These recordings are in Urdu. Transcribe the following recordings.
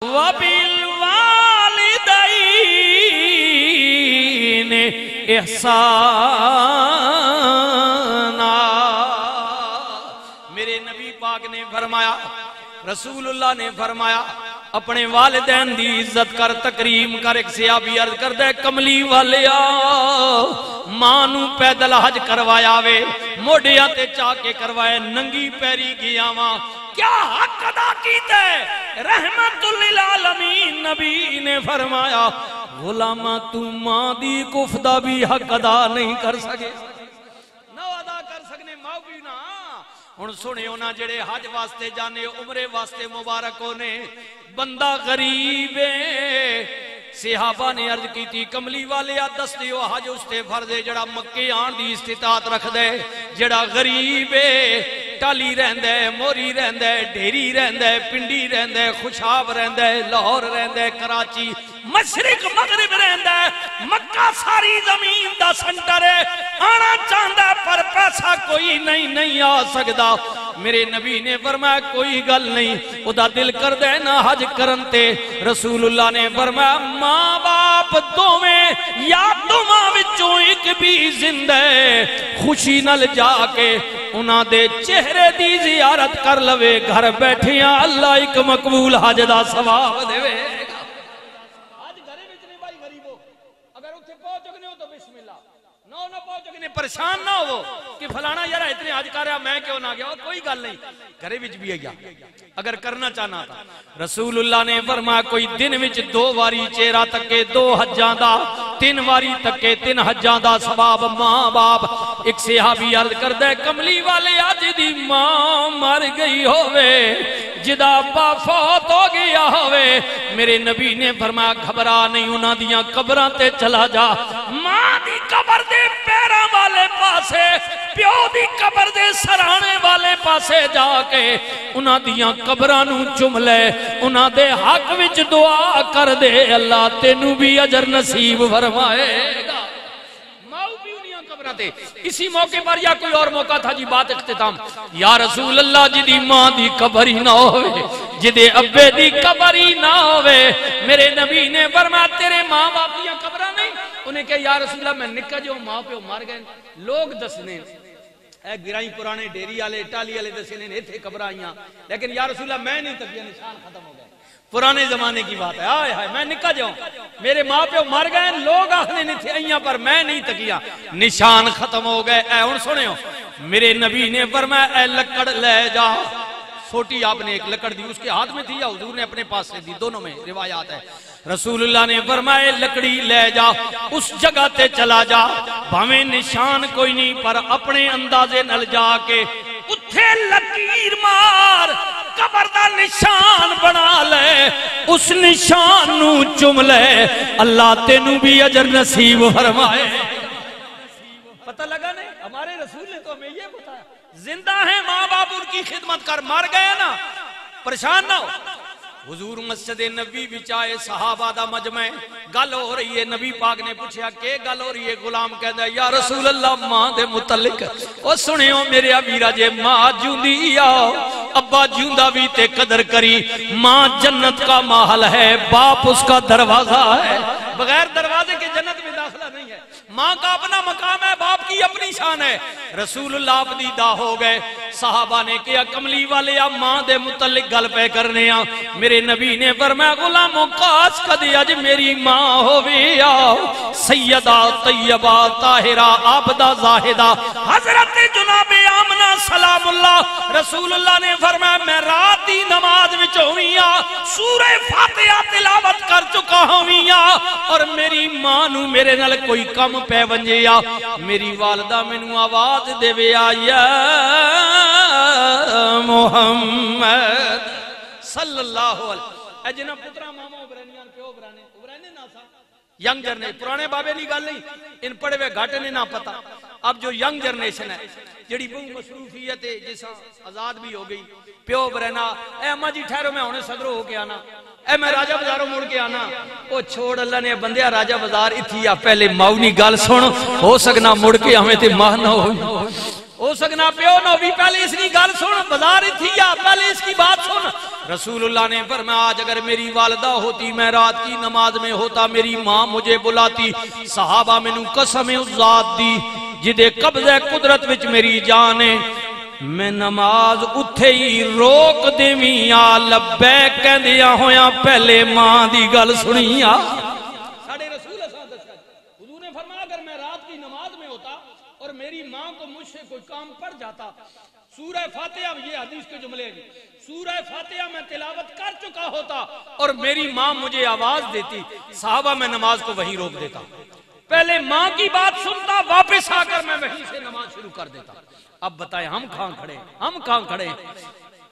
وَبِالْوَالِدَيْنِ احسانا۔ میرے نبی پاک نے فرمایا، رسول اللہ نے فرمایا، اپنے والدین دی عزت کر، تکریم کر۔ ایک صحابی عرض کردہ کملی والیا ماں نو پیدل حج کروایا وے، موڑیاں تے چاہ کے کروائے، ننگی پیری گیا ماں، کیا حق ادا کیتا ہے؟ رحمت للعالمین نبی نے فرمایا غلامہ تو ماں دی کفدہ بھی حق ادا نہیں کر سکے، نہ ادا کر سکنے ماں بھی نہ۔ ہن سنے ہونا جڑے حج واسطے جانے، عمرے واسطے مبارک ہونے، بندہ غریب ہے۔ صحابہ نے عرض کی تھی کملی والے دس دیو حج اس تے فرض ہے جڑا مکے آن دی استطاعت رکھ دے، جڑا غریب ہے، ٹالی رہندہ ہے، موری رہندہ ہے، ڈھیری رہندہ ہے، پنڈی رہندہ ہے، خوشاب رہندہ ہے، لاہور رہندہ ہے، کراچی مشرق مغرب رہندہ ہے، مکہ ساری زمین دا سنٹر ہے، آنا چاہندہ ہے پر پیسہ کوئی نہیں آ سکتا۔ میرے نبی نے فرمایا کوئی گل نہیں، ادا دل کر دے نہ حج کرنتے۔ رسول اللہ نے فرمایا ماں باپ دو میں یا دو ماں وچوں ایک بھی زندہ ہے، خوشی نل جا کے انہاں دے چہرے دی زیارت کر لوے، گھر بیٹھیاں اللہ ایک مقبول حج دا ثواب دے وے۔ آج گھرے وچ نہیں بھائی غریبو، اگر اتھے پہنچ گنے ہو تو بسم اللہ، نہ پہنچ گنے پریشان نہ ہو کہ فلانا یارہ اتنے حج کر رہا میں کیوں نہ گیا، کوئی گل نہیں، گھرے وچ بھی آیا اگر کرنا چاہنا تھا۔ رسول اللہ نے فرمایا کوئی دن وچ دو واری چہرہ تکے، دو حجاں دا، تین واری تکے، تین حجاں دا ثواب ماں باپ۔ ایک صحابی عرض کردہ کملی والے آج دی ماں مر گئی ہوئے، جدا ابا فوت ہو گیا ہوئے، میرے نبی نے فرمایا گھبرا نہیں، انہاں دیاں قبراں تے چلا جا، ماں دی قبر دے پیراں والے پاسے، پیو دی قبر دے سرانے والے پاسے جا کے انہاں دیاں قبراں نو چم لے، انہاں دے حق وچ دعا کر دے، اللہ تینو بھی اجر نصیب فرمائے گا۔ اسی موقع پر یا کوئی اور موقع تھا جی بات اختتام، یا رسول اللہ جی دی ماں دی قبر ہی نہ ہوئے، جدے ابے دی قبر ہی نہ ہوئے، میرے نبی نے فرمایا تیرے ماں باپ دیا قبرہ نہیں؟ انہیں کہا یا رسول اللہ میں نکا جو ماں پہ مار گئے، لوگ دسنے اے گرائی پرانے ڈیری آلے ٹالی آلے دسنے نے تھے قبرہ آئیاں، لیکن یا رسول اللہ میں نہیں تک یہ نشان ختم ہو گئے، پرانے زمانے کی بات ہے، آئے ہائے میں نکا جاؤں، میرے ماں پہ مر گئے، لوگ آخنے نہیں تھے ایاں پر میں نہیں تکیا، نشان ختم ہو گئے۔ اے ان سنے ہو میرے نبی نے فرمایا اے لکڑ لے جا، سوٹی آپ نے ایک لکڑ دی، اس کے ہاتھ میں تھی یا حضور نے اپنے پاس سے دی، دونوں میں روایات ہے۔ رسول اللہ نے فرمایا لکڑی لے جا، اس جگہ تے چلا جا، بھامیں نشان کوئی نہیں پر اپنے اندازے نل جا کے اتھے لکیر مار، قبر دا نشان بنا لے، اس نشان نو چم لے، اللہ تینو بھی اجر نصیب فرمائے۔ پتہ لگا نہیں؟ ہمارے رسول نے تو ہمیں یہ بتایا، زندہ ہیں ماں باپ ان کی خدمت کر، مر گئے نا پریشان نہ ہو۔ حضور مسجد نبی بچائے صحابہ دا مجمع گل ہو رہی ہے، نبی پاک نے پوچھا کہ گل ہو رہی ہے؟ غلام کہتا ہے یا رسول اللہ ماں دے متعلق او سنے ہو میرے ابیرہ جے ماں جوندی آؤ، ابا جوندہ بھی تے قدر کری، ماں جنت کا محل ہے، باپ اس کا دروازہ ہے، بغیر دروازے کے جنت میں داخلہ نہیں ہے، ماں کا اپنا مقام ہے، باپ کی اپنی شان ہے۔ رسول اللہ عبدیدہ ہو گئے، صحابہ نے کیا کملی والے ماں دے متعلق گل پہ کرنے آ، میرے نبی نے فرمایا غلاموں کاش کدی اج میری ماں ہووے آ، سیدہ طیبہ طاہرہ عابدہ زاہدہ حضرت جناب آمنہ سلام اللہ، رسول اللہ نے فرمایا میں رات دی نماز وچ ہوئی آ، سورہ فاتحہ تلاوت کر چکا ہوئی آ، اور میری ماں نو میرے نال کوئی کم پہ ونجے آ، میری والدہ مینوں آواز دے وے آ یا محمد صلی اللہ علیہ اے جنہ پترہ ماما ابرانیان پیو ابرانے نا سا ینگ جرنیشن، پرانے بابے نہیں گل نہیں، ان پڑھے ہوئے گھاٹے نے نہ پتا، اب جو ینگ جرنیشن ہے جڑی بہت مصروفیت ہے جیسا آزاد بھی ہو گئی، پیو ابرانا اے اماں جی ٹھہرو میں ہونے صدروں ہو کے آنا، اے میں راجہ بازاروں مڑ کے آنا، او چھوڑ اللہ نے بندیا راجہ بازار اتھی یا پہلے ماؤنی گال سن، ہو سکنا مڑ کے ہمیں تے ماہ نہ ہو او سگنا پیو نو بھی پہلے اس کی گل سن بازار تھی یا پہلے اس کی بات سن رسول اللہ نے فرمایا آج اگر میری والدہ ہوتی میں رات کی نماز میں ہوتا میری ماں مجھے بلاتی صحابہ میں نو قسم ذات دی جدے قبضہ قدرت وچ میری جان ہے میں نماز اٹھے ہی روک دیویں یا لبیک کہندیا ہویا پہلے ماں دی گل سنیا ساڑھے رسول حضور نے فرمایا اگر میں رات کی نماز میں ہوتا اور میری ماں کو مجھ سے کوئی کام پڑ جاتا سورہ فاتحہ یہ حدیث کے جملے ہیں سورہ فاتحہ میں تلاوت کر چکا ہوتا اور میری ماں مجھے آواز دیتی صحابہ میں نماز کو وہیں روک دیتا پہلے ماں کی بات سنتا واپس آ کر میں وہیں سے نماز شروع کر دیتا اب بتائیں ہم کہاں کھڑے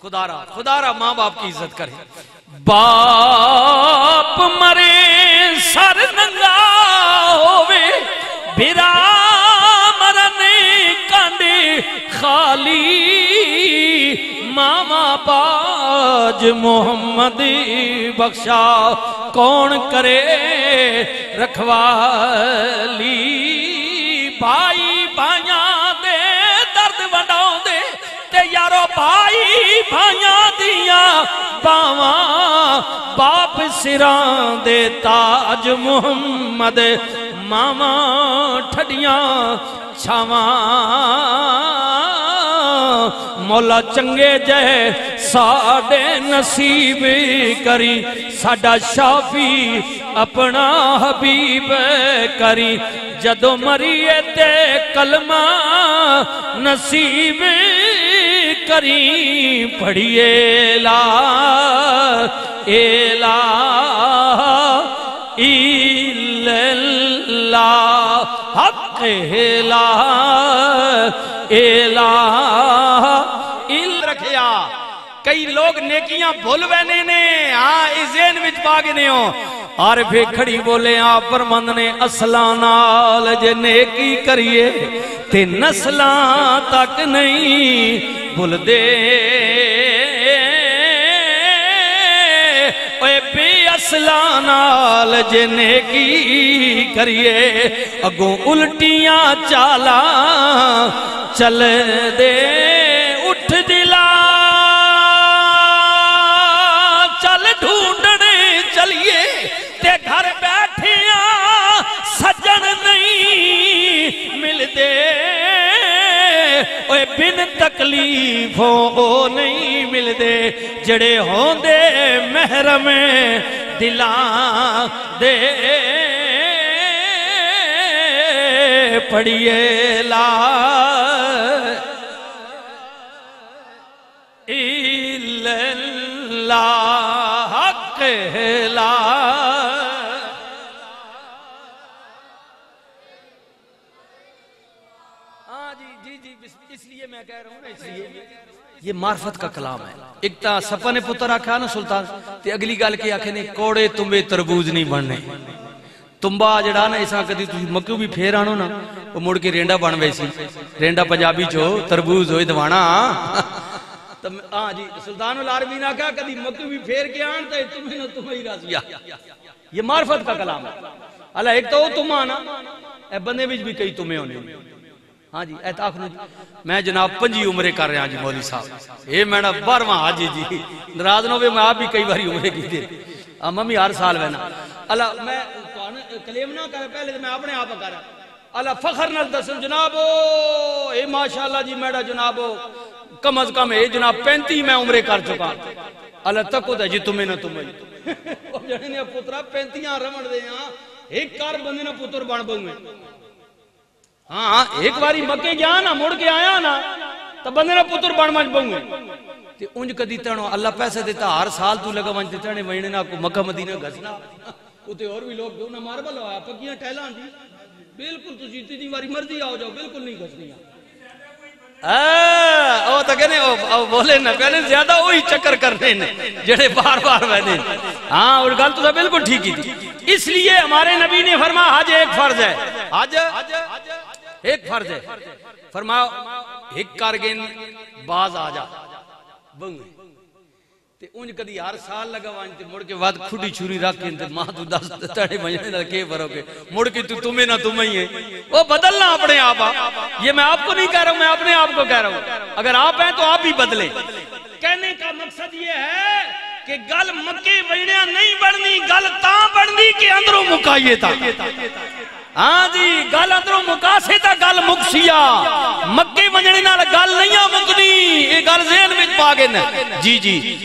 خدا را ماں باپ کی عزت کرے باپ مرے سر ننگا ہووے بھرا مرنے کانڈے خالی ماما باج محمد بخشا کون کرے رکھوالی بھائی بھائیاں دے درد وڈاؤں دے تے یارو بھائی بھائیاں دیاں باواں باپ سران دے تاج محمد ماما ٹھڈیاں چھاواں مولا چنگے جے ساڑے نصیب کری ساڑا شافی اپنا حبیب کری جدو مریے تے کلمہ نصیب کری پڑھیے لا الہ الا اللہ حق لا الہ رکھیا کئی لوگ نیکیاں بھول وینے نے ذہن وچ پاگنے ہو اور پھر کھڑی بولے فرمند نے اصلاں نال جے نیکی کریے تے نسلاں تک نہیں بھول دے اے بے اصلاں نال جے نیکی کریے اگوں الٹیاں چالا چل دے اٹھ دلا چل ڈھونڈنے چلیے تے گھر بیٹھیا سجن نہیں مل دے اوے بن تکلیفوں او نہیں مل دے جڑے ہوں دے محرم دلاں دے پڑھیے لا الا اللہ حق لا جی اس لیے میں کہہ رہا ہوں نا اس لیے یہ معرفت کا کلام ہے ایک تا سپا نے پتر آکھا نا سلطان تے اگلی گال کے آکھے نے کوڑے تمبے تربوز نہیں بننے تمبا جڑا نا ایسا کدی تسی مکیوں بھی پھیر آنو نا وہ مڑ کے رینڈا بن ویسی رینڈا پنجابی چو تربوز ہوئی دوانا جی سلطان العارفین آکھا کدی مکیوں بھی پھیر کے آنتا ہے تمہیں نہ تمہیں ہی راضیہ یہ معرفت کا کلام ہے اللہ ایک تو تم آنا اے بندے بچ بھی کئی تمہیں ہونے ہاں جی اے تاکھنو جی میں جناب 5 عمرے کر رہے ہیں جی مولوی صاحب اے میں نا 12واں حاجی جی ناراض نہ ہوئے میں آپ بھی کئی باری عمرے کی تھے ممی ہر سال وینا اللہ میں کلیم نہ کرے پہلے میں اپنے آپ کر رہا اللہ فخر نہ دسن جنابو اے ماشاءاللہ جی میڈا جنابو کم از کم اے جناب 35 میں عمرے کر چکا اللہ تک ہوتا ہے جی تمہیں نہ تمہیں وہ جڑے نے پترہ 35 رمڑ دے ہاں ایک کار بندے نہ پتر بان بہویں ہاں ایک باری مکے گیا نا مڑ کے آیا نا تو بندے نہ پتر بان مجھ بہویں تے انج کدی تنو اللہ پیسے دیتا ہر سال تو لگا ونج دیتا نے وینے نا کو مکہ مدینہ گھسنا اتے اور بھی لوگ جو نا ماربل ہویا پکیاں ٹھیلان دی بالکل تو جیتی دی باری مرضی آؤ جاؤ بالکل نہیں گھسنی او تو کہنے بولے نا پہلے زیادہ وہی چکر کرنے نے جڑے بار بار بہنے ہاں اور گل تو بالکل ٹھیک ہی تھی اس لیے ہمارے نبی نے فرمایا حج ایک فرض ہے حج ایک فرض ہے فرمایا ایک کارگن باز آ جا تے انج کدی ہر سال لگا وان تے مڑ کے بعد کھڈی چھری رکھ کے تے ماں تو دس تڑے بجنے دا کے فرق ہے مڑ کے تو تمہیں نہ تمہیں ہی ہے وہ بدلنا اپنے آپ یہ میں آپ کو نہیں کہہ رہا ہوں میں اپنے آپ کو کہہ رہا ہوں اگر آپ ہیں تو آپ بھی بدلیں کہنے کا مقصد یہ ہے کہ گل مکے ویڑیاں نہیں بڑھنی گل تاں بڑھنی کہ اندروں مکائیے تا ہاں جی گل اندروں مکاسے تا گل مکسیا مکے وجنے نال گل نہیں مکدی یہ گل ذہن وچ پا گئے جی جی